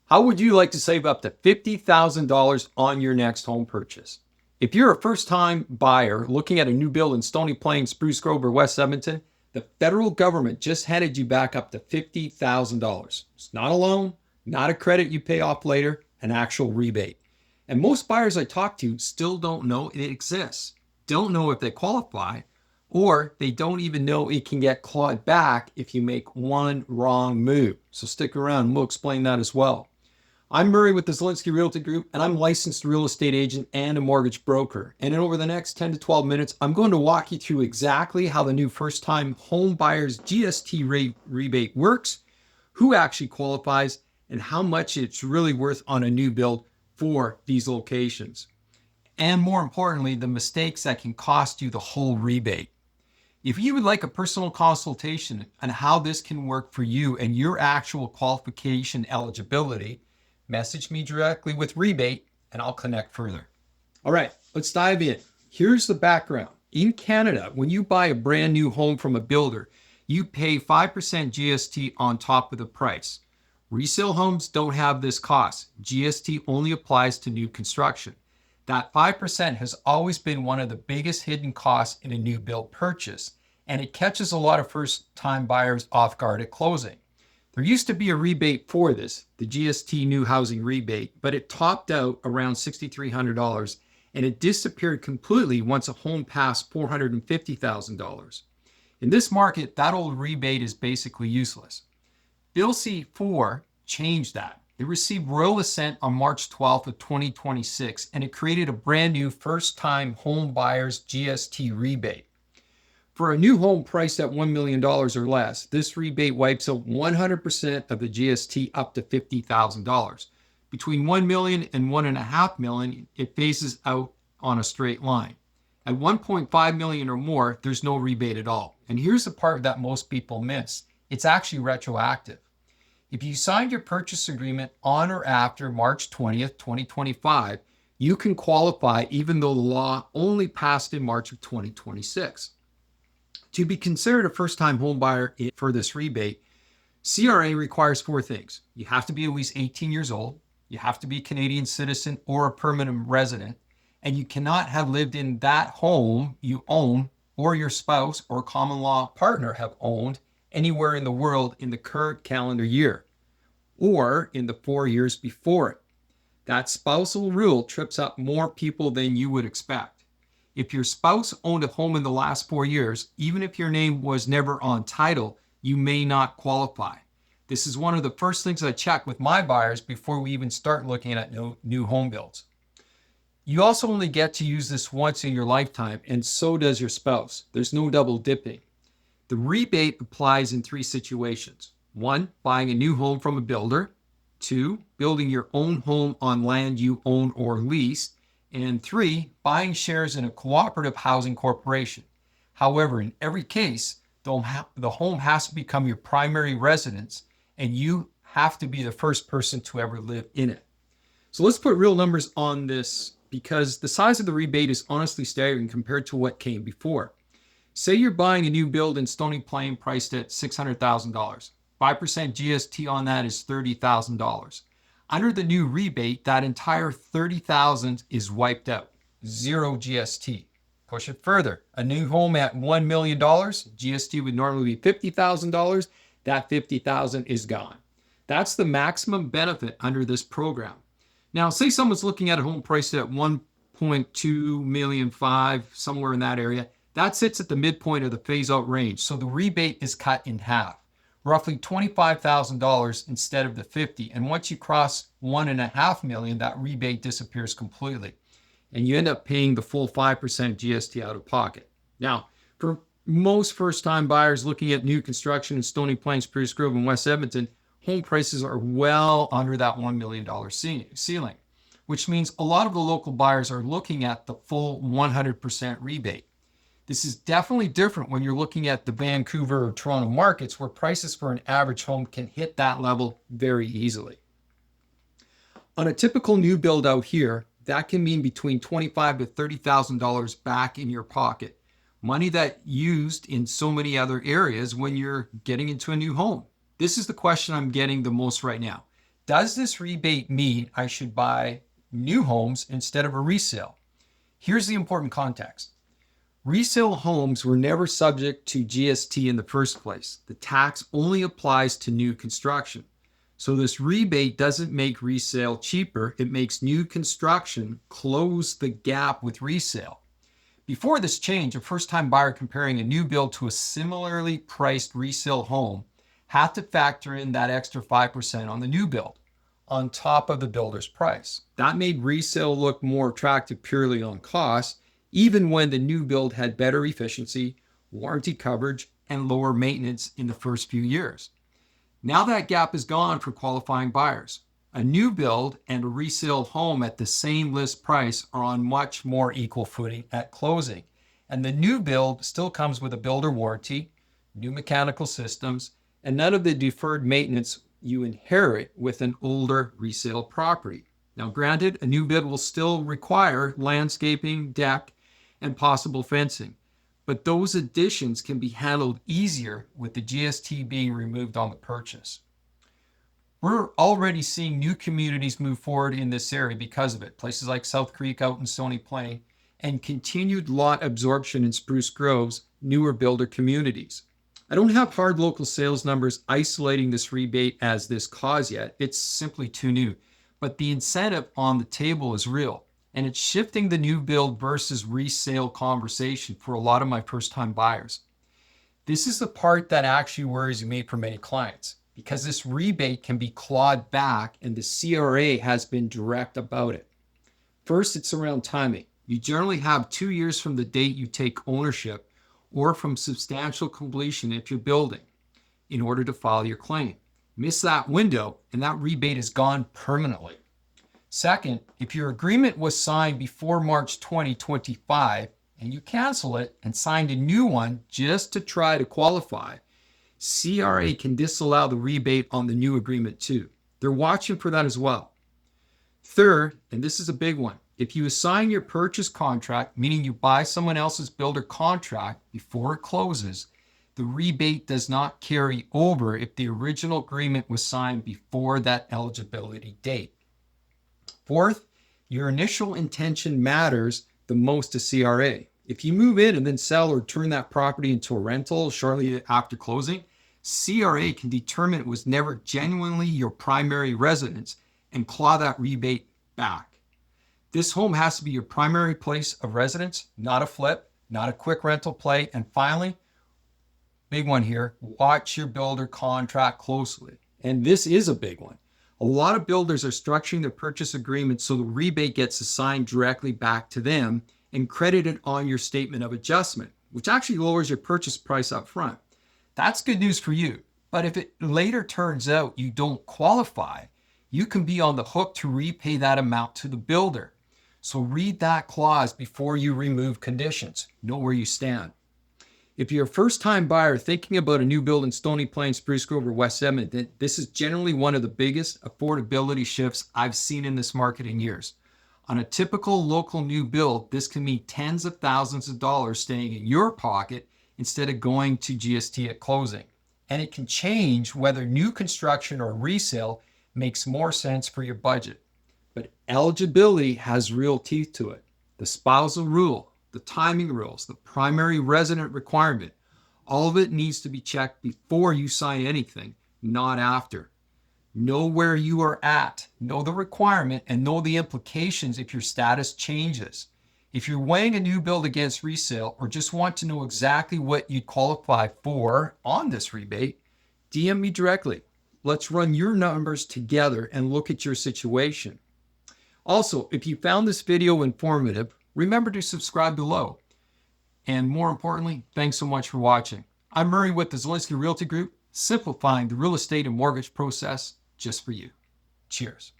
How would you like to save up to $50,000 on your next home purchase? If you're a first-time buyer looking at a new build in Stony Plain, Spruce Grove, or West Edmonton, the federal government just handed you back up to $50,000. It's not a loan, not a credit you pay off later, an actual rebate. And most buyers I talk to still don't know it exists, don't know if they qualify, or they don't even know it can get clawed back if you make one wrong move. So stick around and we'll explain that as well. I'm Murray with the Zielinski Realty Group, and I'm a licensed real estate agent and a mortgage broker. And in over the next 10 to 12 minutes, I'm going to walk you through exactly how the new first-time home buyers GST rebate works, who actually qualifies, and how much it's really worth on a new build for these locations. And more importantly, the mistakes that can cost you the whole rebate. If you would like a personal consultation on how this can work for you and your actual qualification eligibility, message me directly with rebate and I'll connect further. All right, let's dive in. Here's the background. In Canada, when you buy a brand new home from a builder, you pay 5% GST on top of the price. Resale homes don't have this cost. GST only applies to new construction. That 5% has always been one of the biggest hidden costs in a new build purchase, and it catches a lot of first-time buyers off guard at closing. There used to be a rebate for this, the GST New Housing Rebate, but it topped out around $6,300 and it disappeared completely once a home passed $450,000. In this market, that old rebate is basically useless. Bill C-4 changed that. It received royal assent on March 12th of 2026, and it created a brand new first-time home buyers GST rebate. For a new home priced at $1 million or less, this rebate wipes out 100% of the GST up to $50,000. Between $1 million and $1.5 million, it phases out on a straight line. At $1.5 million or more, there's no rebate at all. And here's the part that most people miss. It's actually retroactive. If you signed your purchase agreement on or after March 20th, 2025, you can qualify even though the law only passed in March of 2026. To be considered a first-time home buyer for this rebate, CRA requires 4 things. You have to be at least 18 years old, you have to be a Canadian citizen or a permanent resident, and you cannot have lived in that home you own or your spouse or common law partner have owned anywhere in the world in the current calendar year or in the 4 years before it. That spousal rule trips up more people than you would expect. If your spouse owned a home in the last 4 years, even if your name was never on title, you may not qualify. This is one of the first things I check with my buyers before we even start looking at new home builds. You also only get to use this once in your lifetime, and so does your spouse. There's no double dipping. The rebate applies in 3 situations. 1, buying a new home from a builder. 2, building your own home on land you own or lease. And 3, buying shares in a cooperative housing corporation. However, in every case, the home has to become your primary residence and you have to be the first person to ever live in it. So let's put real numbers on this because the size of the rebate is honestly staggering compared to what came before. Say you're buying a new build in Stony Plain priced at $600,000. 5% GST on that is $30,000. Under the new rebate, that entire $30,000 is wiped out. 0 GST. Push it further. A new home at $1 million, GST would normally be $50,000. That $50,000 is gone. That's the maximum benefit under this program. Now, say someone's looking at a home priced at $1.2 million, somewhere in that area. That sits at the midpoint of the phase-out range, so the rebate is cut in half. Roughly $25,000 instead of the $50,000. And once you cross $1.5 million, that rebate disappears completely. And you end up paying the full 5% GST out of pocket. Now, for most first-time buyers looking at new construction in Stony Plain, Spruce Grove, and West Edmonton, home prices are well under that $1 million ceiling, which means a lot of the local buyers are looking at the full 100% rebate. This is definitely different when you're looking at the Vancouver or Toronto markets where prices for an average home can hit that level very easily. On a typical new build out here, that can mean between $25,000 to $30,000 back in your pocket. Money that used in so many other areas when you're getting into a new home. This is the question I'm getting the most right now. Does this rebate mean I should buy new homes instead of a resale? Here's the important context. Resale homes were never subject to GST in the first place. The tax only applies to new construction. So this rebate doesn't make resale cheaper. It makes new construction close the gap with resale. Before this change, a first-time buyer comparing a new build to a similarly priced resale home had to factor in that extra 5% on the new build on top of the builder's price. That made resale look more attractive purely on cost, even when the new build had better efficiency, warranty coverage, and lower maintenance in the first few years. Now that gap is gone for qualifying buyers. A new build and a resale home at the same list price are on much more equal footing at closing. And the new build still comes with a builder warranty, new mechanical systems, and none of the deferred maintenance you inherit with an older resale property. Now, granted, a new build will still require landscaping, deck, and possible fencing, but those additions can be handled easier with the GST being removed on the purchase. We're already seeing new communities move forward in this area because of it. Places like South Creek out in Stony Plain, and continued lot absorption in Spruce Grove's newer builder communities. I don't have hard local sales numbers isolating this rebate as this cause yet. It's simply too new. But the incentive on the table is real, and it's shifting the new build versus resale conversation for a lot of my first-time buyers. This is the part that actually worries me for many clients, because this rebate can be clawed back and the CRA has been direct about it. First, it's around timing. You generally have 2 years from the date you take ownership or from substantial completion if you're building in order to file your claim. Miss that window and that rebate is gone permanently. Second, if your agreement was signed before March 2025 and you cancel it and signed a new one just to try to qualify, CRA can disallow the rebate on the new agreement too. They're watching for that as well. Third, and this is a big one, if you assign your purchase contract, meaning you buy someone else's builder contract before it closes, the rebate does not carry over if the original agreement was signed before that eligibility date. Fourth, your initial intention matters the most to CRA. If you move in and then sell or turn that property into a rental shortly after closing, CRA can determine it was never genuinely your primary residence and claw that rebate back. This home has to be your primary place of residence, not a flip, not a quick rental play. And finally, big one here, watch your builder contract closely. And this is a big one. A lot of builders are structuring their purchase agreement so the rebate gets assigned directly back to them and credited on your statement of adjustment, which actually lowers your purchase price up front. That's good news for you. But if it later turns out you don't qualify, you can be on the hook to repay that amount to the builder. So read that clause before you remove conditions. Know where you stand. If you're a first-time buyer thinking about a new build in Stony Plain, Spruce Grove, or West Edmonton, this is generally one of the biggest affordability shifts I've seen in this market in years. On a typical local new build, this can mean tens of thousands of dollars staying in your pocket instead of going to GST at closing. And it can change whether new construction or resale makes more sense for your budget. But eligibility has real teeth to it. The spousal rule, the timing rules, the primary resident requirement, all of it needs to be checked before you sign anything, not after. Know where you are at, know the requirement, and know the implications if your status changes. If you're weighing a new build against resale or just want to know exactly what you'd qualify for on this rebate, DM me directly. Let's run your numbers together and look at your situation. Also, if you found this video informative, remember to subscribe below. And more importantly, thanks so much for watching. I'm Murray with the Zielinski Realty Group, simplifying the real estate and mortgage process just for you. Cheers.